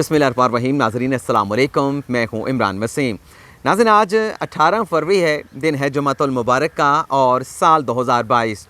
बिस्मिल्लाहिर्रहमानिर्रहीम। नाज़रीन अस्सलाम वालेकुम, मैं हूँ इमरान वसीम। नाज़रीन, आज 18 फरवरी है, दिन है जुम्मतुल मुबारक का और साल 2022।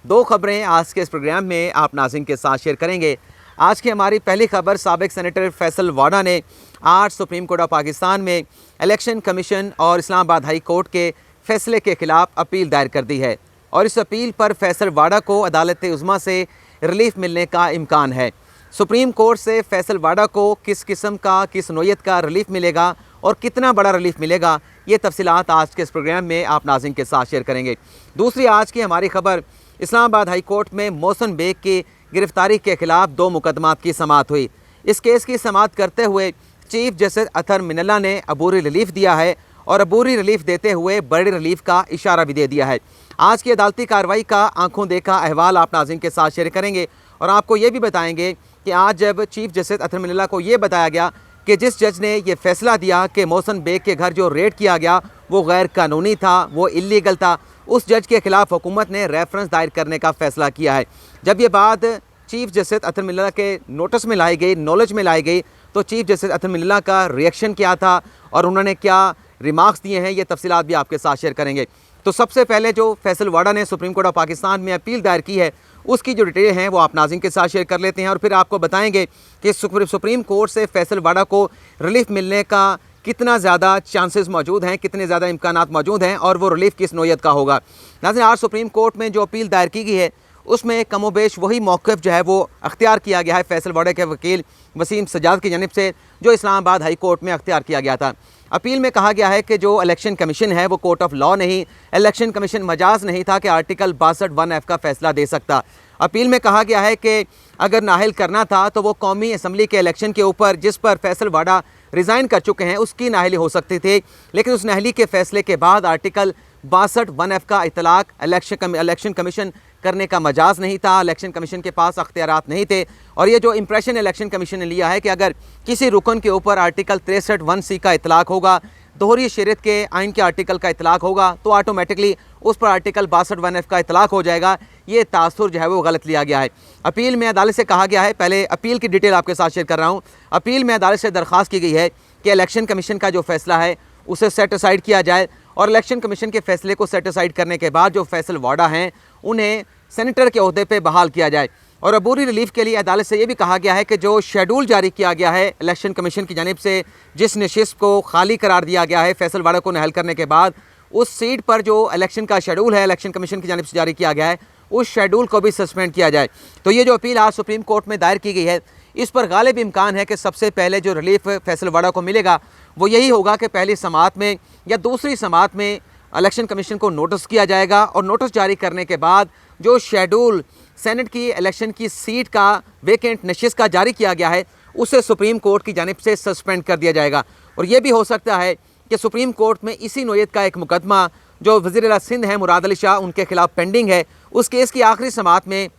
दो ख़बरें आज के इस प्रोग्राम में आप नाज़रीन के साथ शेयर करेंगे। आज की हमारी पहली खबर, साबिक़ सेनेटर फैसल वाडा ने आज सुप्रीम कोर्ट ऑफ पाकिस्तान में इलेक्शन कमीशन और इस्लामाबाद हाई कोर्ट के फ़ैसले के ख़िलाफ़ अपील दायर कर दी है और इस अपील पर फैसल वाडा को अदालत उज़्मा से रिलीफ मिलने का इम्कान है। सुप्रीम कोर्ट से फैसल वाडा को किस किस्म का, किस नोयत का रिलीफ मिलेगा और कितना बड़ा रिलीफ मिलेगा, ये तफसीलात आज के इस प्रोग्राम में आप नाज़रीन के साथ शेयर करेंगे। दूसरी आज की हमारी खबर, इस्लामाबाद हाई कोर्ट में मोहसिन बेग की गिरफ्तारी के खिलाफ 2 मुकदमात की समाअत हुई। इस केस की समाअत करते हुए चीफ जस्टिस अतर मिनल्ला ने अबूरी रिलीफ दिया है और अबूरी रिलीफ देते हुए बड़े रिलीफ का इशारा भी दे दिया है। आज की अदालती कार्रवाई का आंखों देखा अहवाल आप नाज़रीन के साथ शेयर करेंगे और आपको ये भी बताएंगे कि आज जब चीफ जस्टिस अतर मिनल्ला को ये बताया गया कि जिस जज ने ये फैसला दिया कि मोहसिन बेग के घर जो रेड किया गया वो गैर कानूनी था, वो इलीगल था, उस जज के खिलाफ हुकूमत ने रेफरेंस दायर करने का फ़ैसला किया है। जब ये बात चीफ जस्टिस अतर मिनल्ला के नोटिस में लाई गई, नॉलेज में लाई गई, तो चीफ जस्टिस अतर मिनल्ला का रिएक्शन क्या था और उन्होंने क्या रिमार्क्स दिए हैं, ये तफसीलात भी आपके साथ शेयर करेंगे। तो सबसे पहले जो फैसल वाडा ने सुप्रीम कोर्ट ऑफ पाकिस्तान में अपील दायर की है, उसकी जो डिटेल हैं वो आप नाज़रीन के साथ शेयर कर लेते हैं और फिर आपको बताएंगे कि सुप्रीम कोर्ट से फैसल वाडा को रिलीफ मिलने का कितना ज़्यादा चांसेस मौजूद हैं, कितने ज़्यादा इम्कानात मौजूद हैं और वो रिलीफ किस नोयत का होगा। नाज़रीन, आज सुप्रीम कोर्ट में जो अपील दायर की गई है उसमें कमोबेश वही मौक़िफ़ जो है वो अख्तियार किया गया है फैसल वाडा के वकील वसीम सज्जाद की जानिब से, जो इस्लामाबाद हाई कोर्ट में अख्तियार किया गया था। अपील में कहा गया है कि जो इलेक्शन कमीशन है वो कोर्ट ऑफ लॉ नहीं, इलेक्शन कमीशन मजाज नहीं था कि आर्टिकल 62(1)(f) का फ़ैसला दे सकता। अपील में कहा गया है कि अगर नाहिल करना था तो वो कौमी असम्बली के इलेक्शन के ऊपर जिस पर फैसल वाडा रिज़ाइन कर चुके हैं उसकी नाहली हो सकती थी, लेकिन उस नाहली के फ़ैसले के बाद आर्टिकल 62(1)(f) का इतलाक़ इलेक्शन कमीशन करने का मजाज नहीं था। इलेक्शन कमीशन के पास अख्तियारात नहीं थे और ये जो इंप्रेशन इलेक्शन कमीशन ने लिया है कि अगर किसी रुकन के ऊपर आर्टिकल 63(1)(c) का इतलाक़ होगा, दोहरी शरीयत के आइन के आर्टिकल का इतलाक़ होगा, तो ऑटोमेटिकली उस पर आर्टिकल 62(1)(f) का इतलाक़ हो जाएगा। ये तासुर जो है वो गलत लिया गया है। अपील में अदालत से कहा गया है, पहले अपील की डिटेल आपके साथ शेयर कर रहा हूँ। अपील में अदालत से दरख्वास्त की गई है कि इलेक्शन कमीशन का जो फैसला है उसे सेट असाइड किया जाए और इलेक्शन कमीशन के फैसले को सेट असाइड करने के बाद जो फैसल वाडा हैं उन्हें सेनेटर के ओहदे पे बहाल किया जाए। और अबूरी रिलीफ के लिए अदालत से ये भी कहा गया है कि जो शेड्यूल जारी किया गया है इलेक्शन कमीशन की जानिब से, जिस नशिस्त को खाली करार दिया गया है फैसल वाडा को नाअहल करने के बाद, उस सीट पर जो इलेक्शन का शेड्यूल है इलेक्शन कमीशन की जानिब से जारी किया गया है, उस शेड्यूल को भी सस्पेंड किया जाए। तो ये जो अपील आज सुप्रीम कोर्ट में दायर की गई है, इस पर गालिब इम्कान है कि सबसे पहले जो रिलीफ फैसल वाडा को मिलेगा वो यही होगा कि पहली समाअत में या दूसरी समाअत में इलेक्शन कमीशन को नोटिस किया जाएगा और नोटिस जारी करने के बाद जो शेड्यूल सेनेट की इलेक्शन की सीट का वेकेंट नशिस्त का जारी किया गया है उसे सुप्रीम कोर्ट की जानिब से सस्पेंड कर दिया जाएगा। और ये भी हो सकता है कि सुप्रीम कोर्ट में इसी नोयत का एक मुकदमा जो वज़ीर आला सिंध है मुराद अली शाह, उनके खिलाफ पेंडिंग है, उस केस की आखिरी समाअत में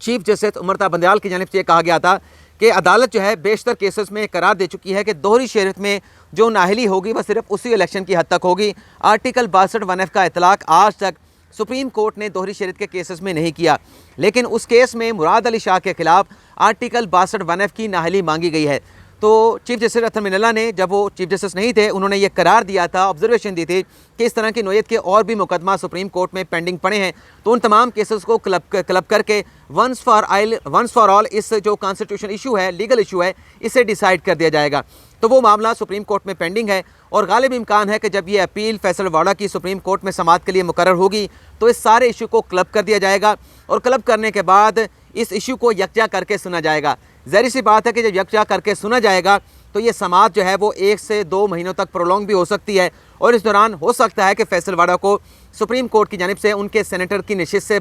चीफ जस्टिस उमर बंदयाल की जानिब से ये कहा गया था कि अदालत जो है बेशतर केसेस में करार दे चुकी है कि दोहरी शरीयत में जो नाहली होगी वह सिर्फ उसी इलेक्शन की हद तक होगी। आर्टिकल 62(1)(f) का इतलाक़ आज तक सुप्रीम कोर्ट ने दोहरी शरीयत के केसेस में नहीं किया, लेकिन उस केस में मुराद अली शाह के खिलाफ आर्टिकल 62(1)(f) की नाहली मांगी गई है। तो चीफ जस्टिस अतर मिनल्ला ने, जब वो चीफ जस्टिस नहीं थे, उन्होंने ये करार दिया था, ऑब्जर्वेशन दी थी कि इस तरह की नोयत के और भी मुकदमा सुप्रीम कोर्ट में पेंडिंग पड़े हैं, तो उन तमाम केसेस को क्लब करके वंस फॉर ऑल इस जो कॉन्स्टिट्यूशन इशू है, लीगल इशू है, इसे डिसाइड कर दिया जाएगा। तो वो मामला सुप्रीम कोर्ट में पेंडिंग है और गालिब इम्कान है कि जब ये अपील फैसल वाडा की सुप्रीम कोर्ट में समाअत के लिए मुकर्रर होगी तो इस सारे इशू को क्लब कर दिया जाएगा और क्लब करने के बाद इस इशू को यकजा करके सुना जाएगा। ज़ाहिर सी बात है कि जब यकजा करके सुना जाएगा तो ये समाअत जो है वो 1 से 2 महीनों तक प्रोलॉन्ग भी हो सकती है और इस दौरान हो सकता है कि फैसल वाडा को सुप्रीम कोर्ट की जानिब से उनके सेनेटर की नशिस्त से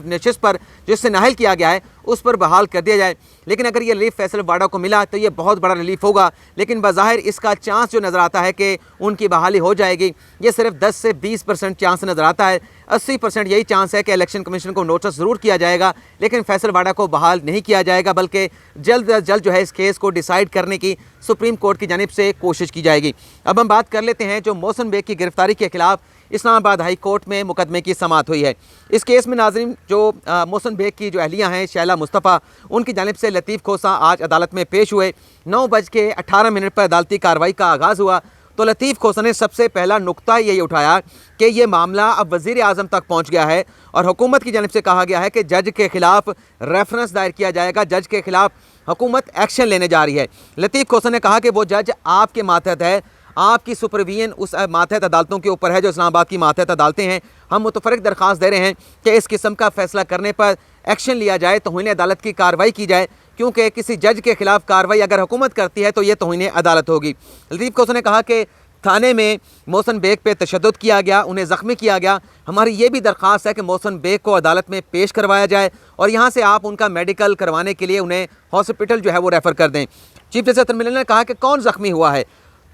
नशिस्त पर जिससे नाहल किया गया है उस पर बहाल कर दिया जाए। लेकिन अगर ये रिलीफ फैसल वाडा को मिला तो ये बहुत बड़ा रिलीफ होगा, लेकिन बज़ाहिर इसका चांस जो नज़र आता है कि उनकी बहाली हो जाएगी, ये सिर्फ 10 से 20% चांस नज़र आता है। 80% यही चांस है कि इलेक्शन कमीशन को नोटिस ज़रूर किया जाएगा लेकिन फैसल वाडा को बहाल नहीं किया जाएगा, बल्कि जल्द अज जल्द जो है इस केस को डिसाइड करने की सुप्रीम कोर्ट की जानिब से कोशिश की जाएगी। अब हम बात कर लेते हैं जो मोहसिन बेग की गिरफ्तारी के खिलाफ इस्लामाबाद हाई कोर्ट में मुकदमे की समाअत हुई है। इस केस में नाज़रीन जो मोहसिन बेग की जो अहलिया हैं शैला मुस्तफ़ा, उनकी जानिब से लतीफ़ खोसा आज अदालत में पेश हुए। 9:18 पर अदालती कार्रवाई का आगाज़ हुआ तो लतीफ़ खोसा ने सबसे पहला नुक्ता यही उठाया कि ये मामला अब वज़ीर आज़म तक पहुँच गया है और हुकूमत की जानिब से कहा गया है कि जज के ख़िलाफ़ रेफरेंस दायर किया जाएगा, जज के ख़िलाफ़ हुकूमत एक्शन लेने जा रही है। लतीफ़ खोसा ने कहा कि वो जज आपके मातहत है, आपकी सुपरविजन उस मातहत अदालतों के ऊपर है जो इस्लामाबाद की मातहत अदालतें हैं। हम मुतफ़र्रिक़ दरख्वास्त दे रहे हैं कि इस किस्म का फ़ैसला करने पर एक्शन लिया जाए, तौहीन अदालत की कार्रवाई की जाए, क्योंकि किसी जज के ख़िलाफ़ कार्रवाई अगर हुकूमत करती है तो ये तौहीन अदालत होगी। लतीफ़ खोसा ने कहा कि थाने में मोहसिन बेग पे तशद्दुद किया गया, उन्हें ज़ख्मी किया गया। हमारी ये भी दरख्वास्त है कि मोहसिन बेग को अदालत में पेश करवाया जाए और यहाँ से आप उनका मेडिकल करवाने के लिए उन्हें हॉस्पिटल जो है वो रेफ़र कर दें। चीफ जस्टिस अतर मिल्लन ने कहा कि कौन ज़ख्मी हुआ है,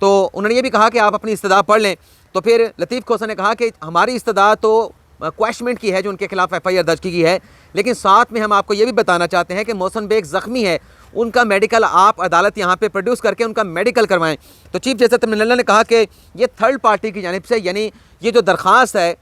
तो उन्होंने ये भी कहा कि आप अपनी इस्तदा पढ़ लें। तो फिर लतीफ़ खोसा ने कहा कि हमारी इस्तदा तो क्वैशमेंट की है जो उनके खिलाफ FIR दर्ज की गई है, लेकिन साथ में हम आपको ये भी बताना चाहते हैं कि मोहसिन बेग ज़ख्मी है, उनका मेडिकल आप अदालत यहाँ पे प्रोड्यूस करके उनका मेडिकल करवाएं। तो चीफ जस्टिस अतर मिल्लन ने कहा कि ये थर्ड पार्टी की जानिब से, यानी ये जो दरख्वास्त है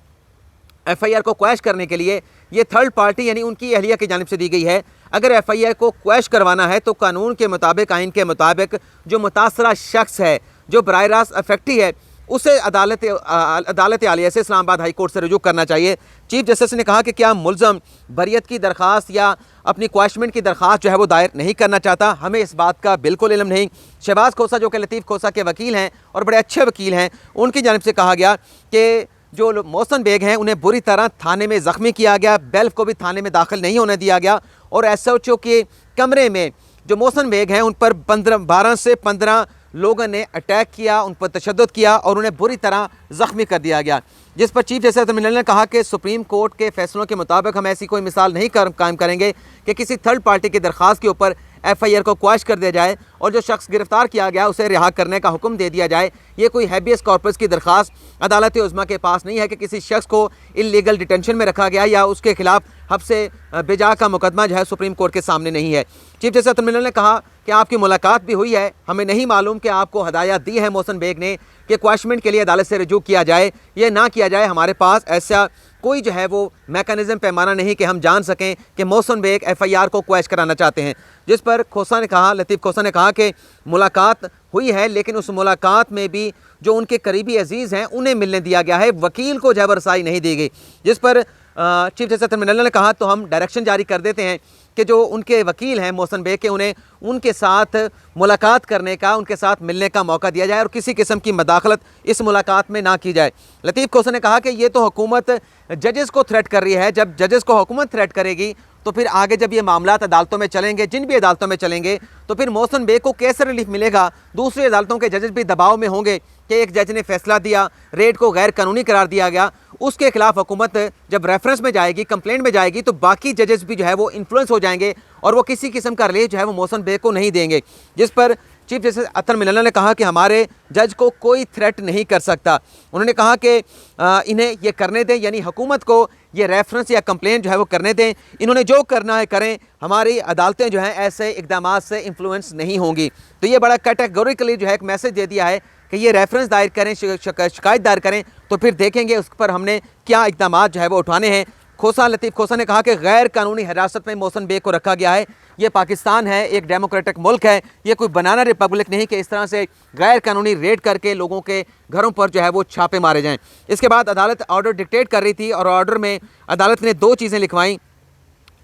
FIR को क्वैश करने के लिए, ये थर्ड पार्टी यानी उनकी अहलिया की जानिब से दी गई है। अगर FIR को क्वैश करवाना है तो कानून के मुताबिक, आइन के मुताबिक जो मुतासरा शख्स है, जो बराह रास्त अफेक्टी है, उसे अदालत आलिया से इस्लामाबाद हाई कोर्ट से रुजू करना चाहिए। चीफ जस्टिस ने कहा कि क्या मुल्ज़म बरियत की दरख्वास्त या अपनी क्वैशमेंट की दरख्वास्त जो है वो दायर नहीं करना चाहता, हमें इस बात का बिल्कुल इल्म नहीं। शहबाज खोसा जो कि लतीफ़ खोसा के वकील हैं और बड़े अच्छे वकील हैं, उनकी जानिब से कहा गया कि जो मोहसिन बेग हैं उन्हें बुरी तरह थाने में ज़ख्मी किया गया, बेल्फ को भी थाने में दाखिल नहीं होने दिया गया और SHO के कमरे में जो मोहसिन बेग हैं उन पर 12 से 15 लोगों ने अटैक किया, उन पर तशद्दुद किया और उन्हें बुरी तरह ज़ख्मी कर दिया गया। जिस पर चीफ जस्टिस अतर मिल्लन ने कहा कि सुप्रीम कोर्ट के फैसलों के मुताबिक हम ऐसी कोई मिसाल नहीं कायम करेंगे कि किसी थर्ड पार्टी की दरख्वास्त के ऊपर FIR को क्वैश कर दिया जाए और जो शख्स गिरफ्तार किया गया उसे रिहा करने का हुक्म दे दिया जाए। ये कोई हैबियस कॉर्पस की दरख्वास्त अदालत उज़्मा के पास नहीं है कि किसी शख्स को इल्लीगल डिटेंशन में रखा गया या उसके खिलाफ हब्से बेजा का मुकदमा जो है सुप्रीम कोर्ट के सामने नहीं है। चीफ जस्टिस अतर मिल्लन ने कहा कि आपकी मुलाकात भी हुई है, हमें नहीं मालूम कि आपको हदायत दी है मोहसिन बेग ने कि क्वैशमेंट के लिए अदालत से रुजू किया जाए या ना किया जाए। हमारे पास ऐसा कोई जो है वो मैकेनिज़्म पैमाना नहीं कि हम जान सकें कि मोहसिन बेग FIR को क्वैश कराना चाहते हैं। जिस पर खोसा ने कहा, लतीफ़ खोसा ने कहा कि मुलाकात हुई है, लेकिन उस मुलाकात में भी जो उनके करीबी अजीज़ हैं उन्हें मिलने दिया गया है, वकील को जो रसाई नहीं दी गई। जिस पर चीफ जस्टिस अतर मिल्लन ने कहा तो हम डायरेक्शन जारी कर देते हैं कि जो उनके वकील हैं मोहसिन बेग के, उन्हें उनके साथ मुलाकात करने का, उनके साथ मिलने का मौका दिया जाए और किसी किस्म की मदाखलत इस मुलाकात में ना की जाए। लतीफ़ खोसा ने कहा कि ये तो हुकूमत जजेस को थ्रेट कर रही है, जब जजेस को हुकूमत थ्रेट करेगी तो फिर आगे जब ये मामलात अदालतों में चलेंगे, जिन भी अदालतों में चलेंगे, तो फिर मोहसिन बेग को कैसे रिलीफ मिलेगा। दूसरी अदालतों के जजेस भी दबाव में होंगे कि एक जज ने फैसला दिया, रेड को गैर कानूनी करार दिया गया, उसके खिलाफ हुकूमत जब रेफरेंस में जाएगी, कंप्लेंट में जाएगी, तो बाकी जजेस भी जो है वो इन्फ्लुएंस हो जाएंगे और वो किसी किस्म का रिलीफ जो है वो मोहसिन बेग को नहीं देंगे। जिस पर चीफ जस्टिस अतर मिल्लन ने कहा कि हमारे जज को कोई थ्रेट नहीं कर सकता। उन्होंने कहा कि इन्हें ये करने दें, यानी हुकूमत को ये रेफरेंस या कंप्लेंट जो है वो करने दें, इन्होंने जो करना है करें, हमारी अदालतें जो हैं ऐसे इकदाम से इन्फ्लुएंस नहीं होंगी। तो ये बड़ा कैटेगोरिकली जो है एक मैसेज दे दिया है कि ये रेफरेंस दायर करें, शिकायत दायर करें, तो फिर देखेंगे उस पर हमने क्या इकदाम जो है वो उठाने हैं। लतीफ़ खोसा ने कहा कि गैर कानूनी हिरासत में मोहसिन बेग को रखा गया है। ये पाकिस्तान है, एक डेमोक्रेटिक मुल्क है, ये कोई बनाना रिपब्लिक नहीं कि इस तरह से गैर कानूनी रेड करके लोगों के घरों पर जो है वो छापे मारे जाएं। इसके बाद अदालत ऑर्डर डिक्टेट कर रही थी और ऑर्डर में अदालत ने दो चीज़ें लिखवाईं।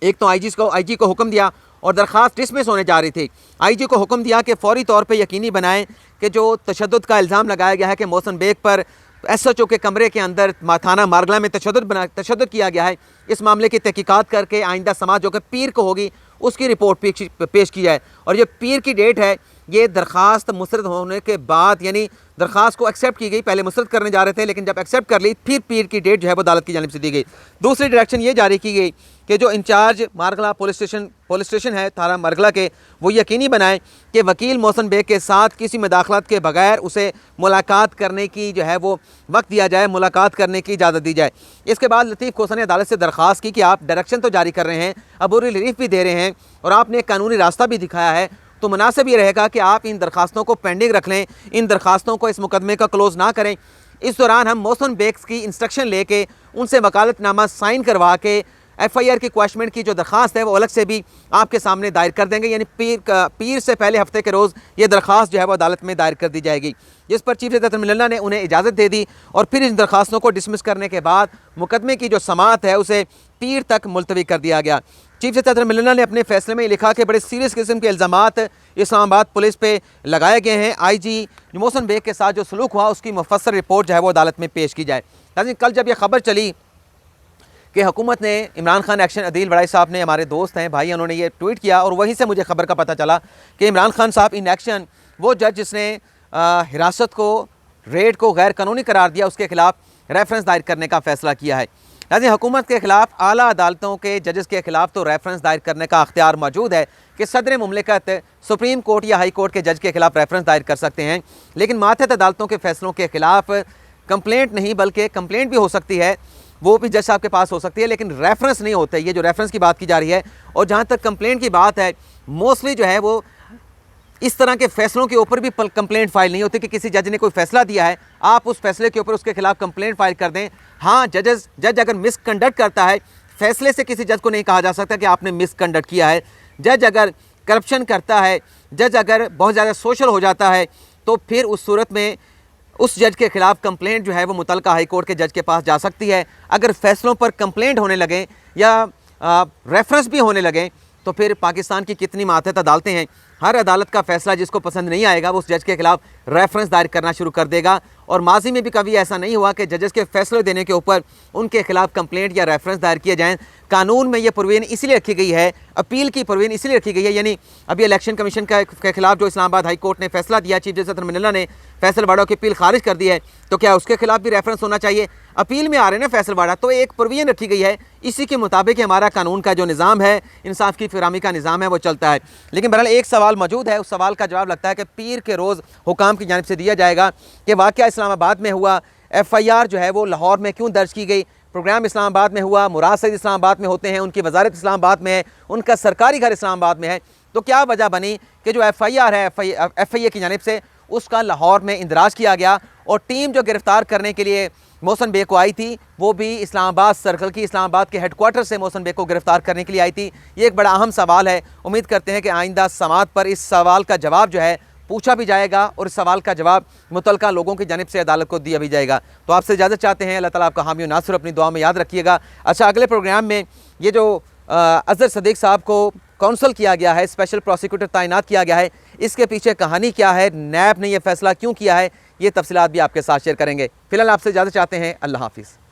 एक तो IG को हुक्म दिया और दरख्वास्त डिसमिस होने जा रही थी। IG को हुक्म दिया कि फौरी तौर पर यकीनी बनाएं कि जो तशद्दुद का इल्ज़ाम लगाया गया है कि मोहसिन बेग पर SHO के कमरे के अंदर थाना मारगला में तशद्दुद किया गया है, इस मामले की तहकीकात करके आइंदा समाज जो कि पीर को होगी उसकी रिपोर्ट पेश की जाए। और ये पीर की डेट है, ये दरख्वास्त मुस्तरद होने के बाद, यानी दरख्वास्त को एक्सेप्ट की गई, पहले मुस्तरद करने जा रहे थे लेकिन जब एक्सेप्ट कर ली फिर पीर की डेट जो है वो अदालत की जानिब से दी गई। दूसरी डायरेक्शन ये जारी की गई कि जो इंचार्ज मारगला पुलिस स्टेशन है थाना मारगला के, वो यकीनी बनाएं कि वकील मोहसिन बेग के साथ किसी मदाखलत के बगैर उसे मुलाकात करने की जो है वो वक्त दिया जाए, मुलाकात करने की इजाज़त दी जाए। इसके बाद लतीफ़ खोसा ने अदालत से दरख्वास्त की कि आप डायरेक्शन तो जारी कर रहे हैं, अबूरी रिलीफ भी दे रहे हैं और आपने एक कानूनी रास्ता भी दिखाया है, तो मुनासिब ये रहेगा कि आप इन दरखास्तों को पेंडिंग रख लें, इन दरखास्तों को इस मुकदमे का क्लोज़ ना करें। इस दौरान हम मोहसिन बेग की इंस्ट्रक्शन लेके उनसे वकालतनामा साइन करवा के FIR की क्वैशमेंट की जो दरख्वास्त है वो अलग से भी आपके सामने दायर कर देंगे। यानी पीर से पहले हफ्ते के रोज़ ये दरख्वास्त जो है वो अदालत में दायर कर दी जाएगी, जिस पर चीफ जस्टिस मिलना ने उन्हें इजाज़त दे दी और फिर इन दरख्वास्तों को डिसमिस करने के बाद मुकदमे की जो समाअत है उसे पीर तक मुलतवी कर दिया गया। चीफ जस्टिस मिलना ने अपने फैसले में लिखा कि बड़े सीरियस किस्म के इल्ज़ामात इस्लामाबाद पुलिस पे लगाए गए हैं। IG मोहसिन बेग के साथ जो सलूक हुआ उसकी मुफस्सल रिपोर्ट जो है वो अदालत में पेश की जाए। लेकिन कल जब यह खबर चली कि हुकूमत ने इमरान खान एक्शन अदील बड़ाई साहब ने, हमारे दोस्त हैं भाई, उन्होंने ये ट्वीट किया और वहीं से मुझे खबर का पता चला कि इमरान खान साहब इन एक्शन, वो जज जिसने हिरासत को, रेड को गैर कानूनी करार दिया, उसके खिलाफ रेफरेंस दायर करने का फ़ैसला किया है। लेकिन हुकूमत के खिलाफ आला अदालतों के जजेस के खिलाफ तो रेफरेंस दायर करने का अख्तियार मौजूद है कि सदर मुमलिकत सुप्रीम कोर्ट या हाई कोर्ट के जज के खिलाफ रेफरेंस दायर कर सकते हैं, लेकिन मातहत अदालतों के फैसलों के खिलाफ कंप्लेंट नहीं बल्कि कंप्लेंट भी हो सकती है, वो भी जज साहब के पास हो सकती है, लेकिन रेफरेंस नहीं होता है। ये जो रेफरेंस की बात की जा रही है और जहाँ तक कंप्लेंट की बात है, मोस्टली जो है वो इस तरह के फैसलों के ऊपर भी कंप्लेंट फाइल नहीं होती कि किसी जज ने कोई फैसला दिया है, आप उस फैसले के ऊपर उसके खिलाफ कंप्लेंट फाइल कर दें। हाँ, जज अगर मिसकंडक्ट करता है, फैसले से किसी जज को नहीं कहा जा सकता कि आपने मिसकंडक्ट किया है। जज अगर करप्शन करता है, जज अगर बहुत ज़्यादा सोशल हो जाता है, तो फिर उस सूरत में उस जज के खिलाफ कंप्लेंट जो है वो मुतलका हाई कोर्ट के जज के पास जा सकती है। अगर फैसलों पर कंप्लेंट होने लगे या रेफरेंस भी होने लगे तो फिर पाकिस्तान की कितनी मातहत अदालतें हैं, हर अदालत का फैसला जिसको पसंद नहीं आएगा वो उस जज के खिलाफ रेफरेंस दायर करना शुरू कर देगा। और माजी में भी कभी ऐसा नहीं हुआ कि जजेस के फैसले देने के ऊपर उनके खिलाफ कंप्लेंट या रेफरेंस दायर किए जाएँ। कानून में ये प्रोविजन इसलिए रखी गई है, अपील की प्रोविजन इसलिए रखी गई है, यानी अभी इलेक्शन कमीशन के खिलाफ जो इस्लामाबाद हाई कोर्ट ने फैसला दिया, चीफ जस्टिस मिलना ने फैसल वाड़ा की अपील खारिज कर दी है, तो क्या उसके खिलाफ भी रेफरेंस होना चाहिए? अपील में आ रहे हैं ना फैसल वाड़ा, तो एक प्रोविजन रखी गई है, इसी के मुताबिक हमारा कानून का जो निज़ाम है, इंसाफ की फिरामी का निज़ाम है, वो चलता है। लेकिन बहरहाल एक सवाल मौजूद है, उस सवाल का जवाब लगता है कि पीर के रोज़ हुकाम की जानिब से दिया जाएगा कि वाक़या इस्लामाबाद में हुआ, FIR जो है वो लाहौर में क्यों दर्ज की गई, प्रोग्राम इस्लामाबाद में हुआ, मुराद सईद इस्लामाबाद में होते हैं, उनकी वजारत इस्लामाबाद में है, उनका सरकारी घर इस्लामाबाद में है, तो क्या वजह बनी कि जो FIR है FIA की जानिब से उसका लाहौर में इंदराज किया गया और टीम जो गिरफ़्तार करने के लिए मोहसिन बेग को आई थी वो भी इस्लामाबाद सर्कल की, इस्लामाबाद के हेडक्वार्टर से मोहसिन बेग को गिरफ़्तार करने के लिए आई थी। ये एक बड़ा अहम सवाल है। उम्मीद करते हैं कि आइंदा समाअत पर इस सवाल का जवाब जो है पूछा भी जाएगा और इस सवाल का जवाब मुतलका लोगों की जानिब से अदालत को दिया भी जाएगा। तो आपसे इजाज़त चाहते हैं, अल्लाह ताला आपका हामी और नासिर अपनी दुआ में याद रखिएगा। अच्छा, अगले प्रोग्राम में ये जो अज़हर सदीक़ साहब को काउंसिल किया गया है, स्पेशल प्रोसिक्यूटर तैनात किया गया है, इसके पीछे कहानी क्या है, नैब ने यह फ़ैसला क्यों किया है, ये तफसीलात भी आपके साथ शेयर करेंगे। फ़िलहाल आपसे इजाज़त चाहते हैं, अल्लाह हाफ़िज़।